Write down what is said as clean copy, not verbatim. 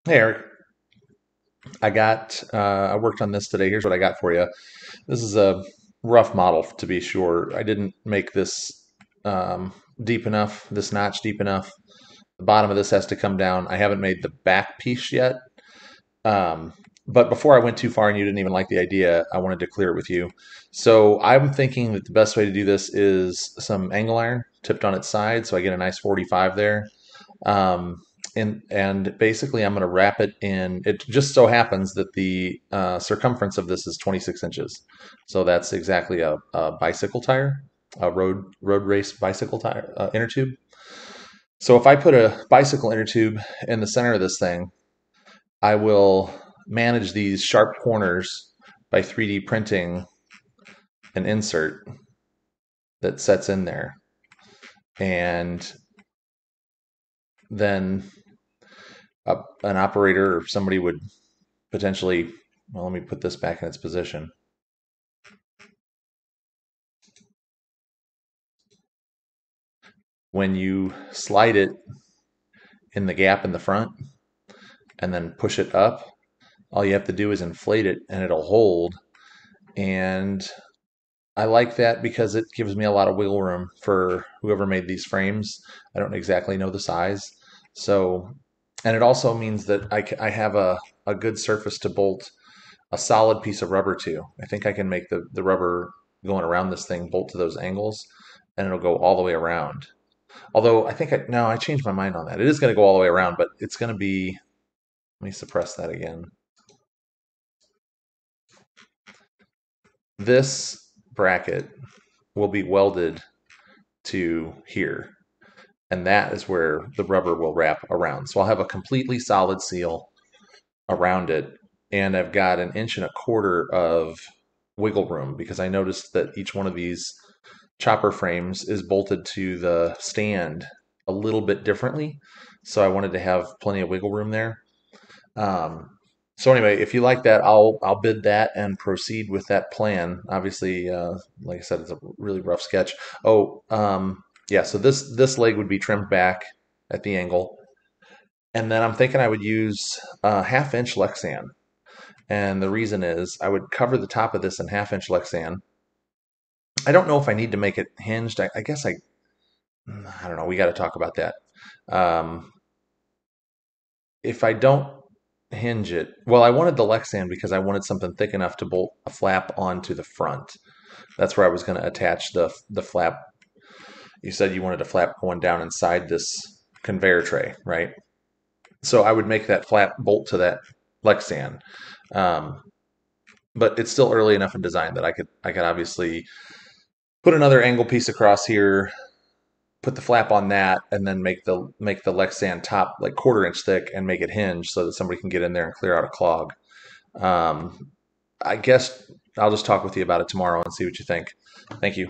Hey Eric, I worked on this today. Here's what I got for you. This is a rough model to be sure. I didn't make this deep enough, this notch deep enough. The bottom of this has to come down. I haven't made the back piece yet. Um, but before I went too far and you didn't even like the idea, I wanted to clear it with you. So I'm thinking that the best way to do this is some angle iron tipped on its side, so I get a nice 45 there. Um, and basically, I'm going to wrap it in. It just so happens that the circumference of this is 26 inches, so that's exactly a bicycle tire, a road race bicycle tire inner tube. So if I put a bicycle inner tube in the center of this thing, I will manage these sharp corners by 3D printing an insert that sets in there, and then an operator or somebody would potentially, well, let me put this back in its position. When you slide it in the gap in the front and then push it up, all you have to do is inflate it and it'll hold. And I like that because it gives me a lot of wiggle room for whoever made these frames. I don't exactly know the size. So, and it also means that I have a good surface to bolt a solid piece of rubber to. I think I can make the rubber going around this thing bolt to those angles and it'll go all the way around. Although I think no, I changed my mind on that. It is going to go all the way around, but it's going to be. Let me suppress that again. This bracket will be welded to here, and that is where the rubber will wrap around. So I'll have a completely solid seal around it, and I've got an inch and a quarter of wiggle room because I noticed that each one of these chopper frames is bolted to the stand a little bit differently. So I wanted to have plenty of wiggle room there. Um, so anyway, if you like that, I'll bid that and proceed with that plan. Obviously, like I said, it's a really rough sketch. Oh, yeah. So this leg would be trimmed back at the angle, and then I'm thinking I would use a half-inch Lexan. And the reason is I would cover the top of this in half-inch Lexan. I don't know if I need to make it hinged. I guess I don't know. We got to talk about that. Um, if I don't hinge it, well, I wanted the Lexan because I wanted something thick enough to bolt a flap onto the front. That's where I was going to attach the flap. You said you wanted a flap going down inside this conveyor tray, right? So I would make that flap bolt to that Lexan. Um, but it's still early enough in design that I could obviously put another angle piece across here, put the flap on that, and then make the Lexan top like quarter-inch thick and make it hinge so that somebody can get in there and clear out a clog. Um, I guess I'll just talk with you about it tomorrow and see what you think. Thank you.